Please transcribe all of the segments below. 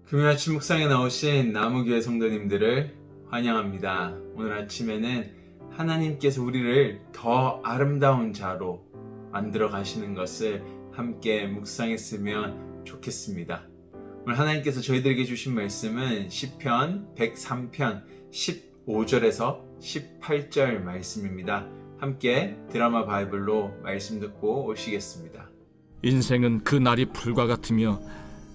금요 아침 묵상에 나오신 나무교회 성도님들을 환영합니다. 오늘 아침에는 하나님께서 우리를 더 아름다운 자로 만들어 가시는 것을 함께 묵상했으면 좋겠습니다. 오늘 하나님께서 저희들에게 주신 말씀은 시편 103편 15절에서 18절 말씀입니다. 함께 드라마 바이블로 말씀 듣고 오시겠습니다. 인생은 그 날이 풀과 같으며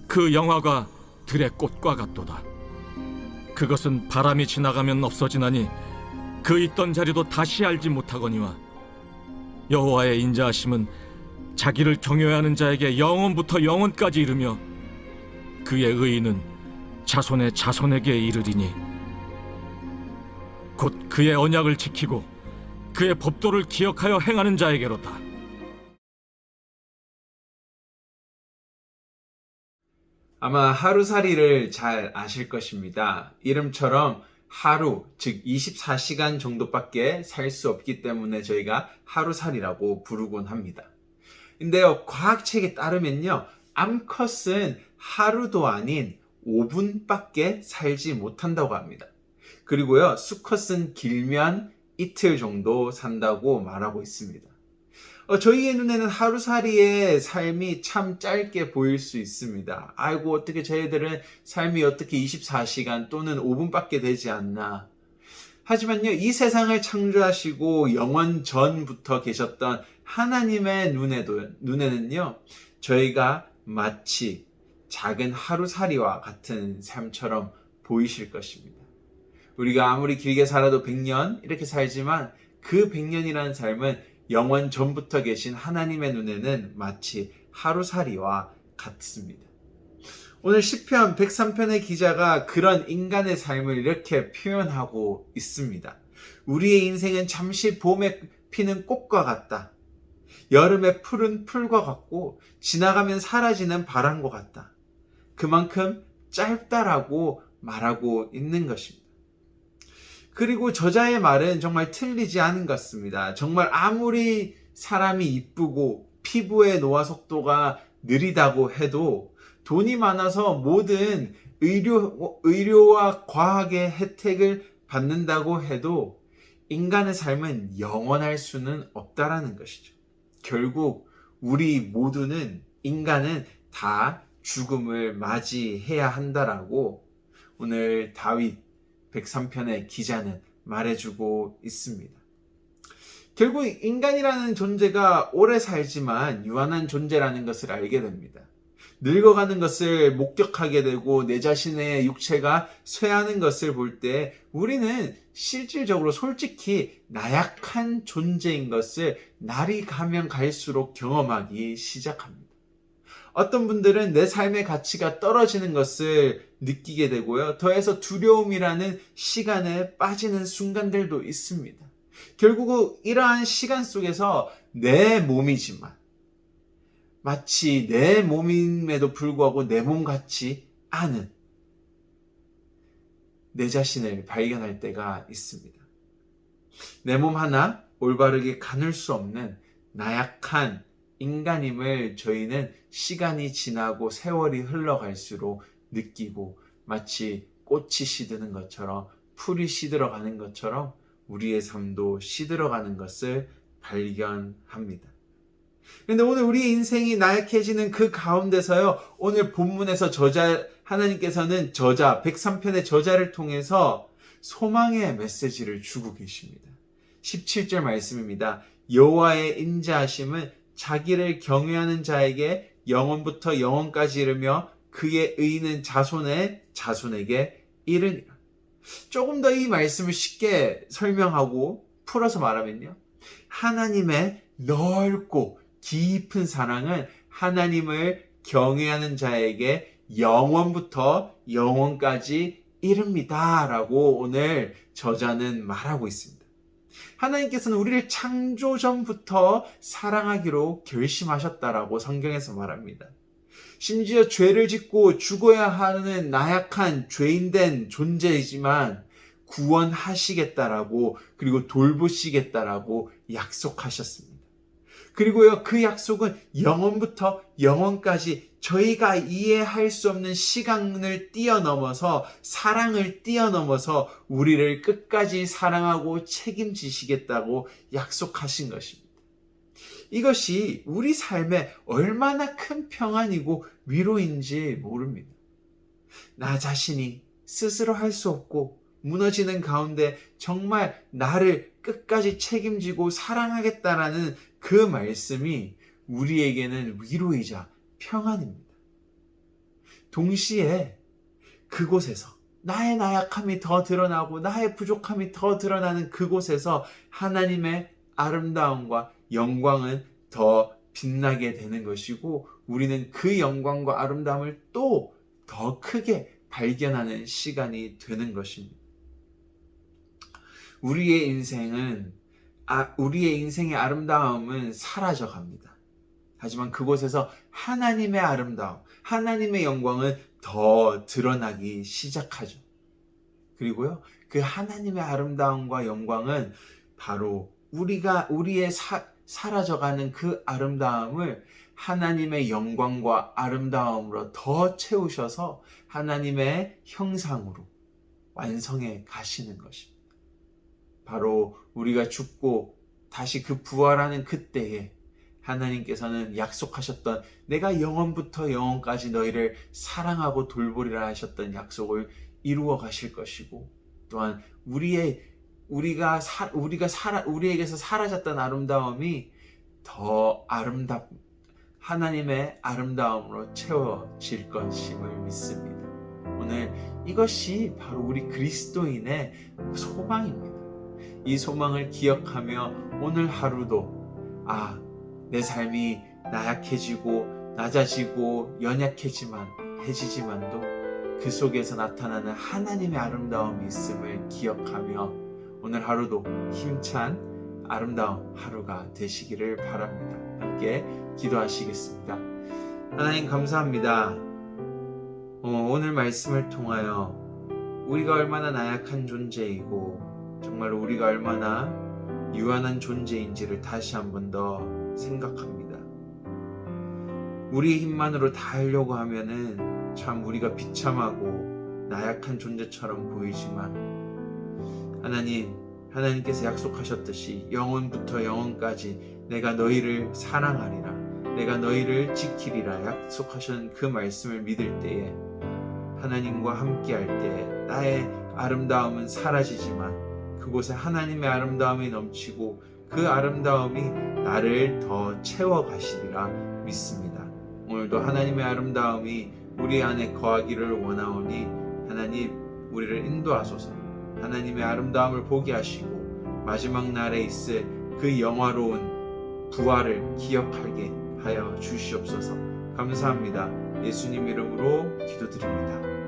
그 영화가 들의 꽃과 같도다. 그것은 바람이 지나가면 없어지나니 그 있던 자리도 다시 알지 못하거니와 여호와의 인자하심은 자기를 경외하는 자에게 영원부터 영원까지 이르며 그의 의의는 자손의 자손에게 이르리니 곧 그의 언약을 지키고 그의 법도를 기억하여 행하는 자에게로다. 아마 하루살이를 잘 아실 것입니다. 이름처럼 하루, 즉 24시간 정도밖에 살 수 없기 때문에 저희가 하루살이라고 부르곤 합니다. 근데요, 과학책에 따르면요, 암컷은 하루도 아닌 5분밖에 살지 못한다고 합니다. 그리고요, 수컷은 길면 이틀 정도 산다고 말하고 있습니다. 저희의 눈에는 하루살이의 삶이 참 짧게 보일 수 있습니다. 아이고, 어떻게 저희들은 삶이 어떻게 24시간 또는 5분밖에 되지 않나. 하지만요, 이 세상을 창조하시고 영원 전부터 계셨던 하나님의 눈에는요, 저희가 마치 작은 하루살이와 같은 삶처럼 보이실 것입니다. 우리가 아무리 길게 살아도 100년 이렇게 살지만 그 100년이라는 삶은 영원 전부터 계신 하나님의 눈에는 마치 하루살이와 같습니다. 오늘 시편 103편의 기자가 그런 인간의 삶을 이렇게 표현하고 있습니다. 우리의 인생은 잠시 봄에 피는 꽃과 같다. 여름에 푸른 풀과 같고 지나가면 사라지는 바람과 같다. 그만큼 짧다라고 말하고 있는 것입니다. 그리고 저자의 말은 정말 틀리지 않은 것 같습니다. 정말 아무리 사람이 이쁘고 피부의 노화 속도가 느리다고 해도 돈이 많아서 모든 의료와 과학의 혜택을 받는다고 해도 인간의 삶은 영원할 수는 없다라는 것이죠. 결국 우리 모두는 인간은 다 죽음을 맞이해야 한다라고 오늘 다윗 103편의 기자는 말해주고 있습니다. 결국 인간이라는 존재가 오래 살지만 유한한 존재라는 것을 알게 됩니다. 늙어가는 것을 목격하게 되고 내 자신의 육체가 쇠하는 것을 볼 때 우리는 실질적으로 솔직히 나약한 존재인 것을 날이 가면 갈수록 경험하기 시작합니다. 어떤 분들은 내 삶의 가치가 떨어지는 것을 느끼게 되고요. 더해서 두려움이라는 시간에 빠지는 순간들도 있습니다. 결국 이러한 시간 속에서 내 몸이지만 마치 내 몸임에도 불구하고 내 몸 같지 않은 내 자신을 발견할 때가 있습니다. 내 몸 하나 올바르게 가눌 수 없는 나약한 인간임을 저희는 시간이 지나고 세월이 흘러갈수록 느끼고 마치 꽃이 시드는 것처럼 풀이 시들어가는 것처럼 우리의 삶도 시들어가는 것을 발견합니다. 그런데 오늘 우리의 인생이 나약해지는 그 가운데서요, 오늘 본문에서 하나님께서는 103편의 저자를 통해서 소망의 메시지를 주고 계십니다. 17절 말씀입니다. 여호와의 인자하심은 자기를 경외하는 자에게 영원부터 영원까지 이르며 그의 의는 자손의 자손에게 이르니라. 조금 더 이 말씀을 쉽게 설명하고 풀어서 말하면요, 하나님의 넓고 깊은 사랑은 하나님을 경외하는 자에게 영원부터 영원까지 이릅니다 라고 오늘 저자는 말하고 있습니다. 하나님께서는 우리를 창조 전부터 사랑하기로 결심하셨다라고 성경에서 말합니다. 심지어 죄를 짓고 죽어야 하는 나약한 죄인된 존재이지만 구원하시겠다라고 그리고 돌보시겠다라고 약속하셨습니다. 그리고요, 그 약속은 영원부터 영원까지 저희가 이해할 수 없는 시간을 뛰어넘어서 사랑을 뛰어넘어서 우리를 끝까지 사랑하고 책임지시겠다고 약속하신 것입니다. 이것이 우리 삶에 얼마나 큰 평안이고 위로인지 모릅니다. 나 자신이 스스로 할 수 없고 무너지는 가운데 정말 나를 끝까지 책임지고 사랑하겠다라는 그 말씀이 우리에게는 위로이자 평안입니다. 동시에 그곳에서 나의 나약함이 더 드러나고 나의 부족함이 더 드러나는 그곳에서 하나님의 아름다움과 영광은 더 빛나게 되는 것이고 우리는 그 영광과 아름다움을 또 더 크게 발견하는 시간이 되는 것입니다. 우리의 인생의 아름다움은 사라져 갑니다. 하지만 그곳에서 하나님의 아름다움, 하나님의 영광은 더 드러나기 시작하죠. 그리고요, 그 하나님의 아름다움과 영광은 바로 우리의 사라져가는 그 아름다움을 하나님의 영광과 아름다움으로 더 채우셔서 하나님의 형상으로 완성해 가시는 것입니다. 바로 우리가 죽고 다시 그 부활하는 그때에 하나님께서는 약속하셨던 내가 영원부터 영원까지 너희를 사랑하고 돌보리라 하셨던 약속을 이루어 가실 것이고 또한 우리에게서 사라졌던 아름다움이 더 하나님의 아름다움으로 채워질 것임을 믿습니다. 오늘 이것이 바로 우리 그리스도인의 소망입니다. 이 소망을 기억하며 오늘 하루도 내 삶이 나약해지고 낮아지고 연약해지지만도 그 속에서 나타나는 하나님의 아름다움이 있음을 기억하며 오늘 하루도 힘찬 아름다운 하루가 되시기를 바랍니다. 함께 기도하시겠습니다. 하나님 감사합니다. 오늘 말씀을 통하여 우리가 얼마나 나약한 존재이고 정말로 우리가 얼마나 유한한 존재인지를 다시 한 번 더 생각합니다. 우리의 힘만으로 다 하려고 하면은 참 우리가 비참하고 나약한 존재처럼 보이지만 하나님께서 약속하셨듯이 영원부터 영원까지 내가 너희를 사랑하리라, 내가 너희를 지키리라 약속하신 그 말씀을 믿을 때에 하나님과 함께할 때에 나의 아름다움은 사라지지만 그곳에 하나님의 아름다움이 넘치고 그 아름다움이 나를 더 채워가시리라 믿습니다. 오늘도 하나님의 아름다움이 우리 안에 거하기를 원하오니 하나님 우리를 인도하소서. 하나님의 아름다움을 보게 하시고 마지막 날에 있을 그 영화로운 부활을 기억하게 하여 주시옵소서. 감사합니다. 예수님 이름으로 기도드립니다.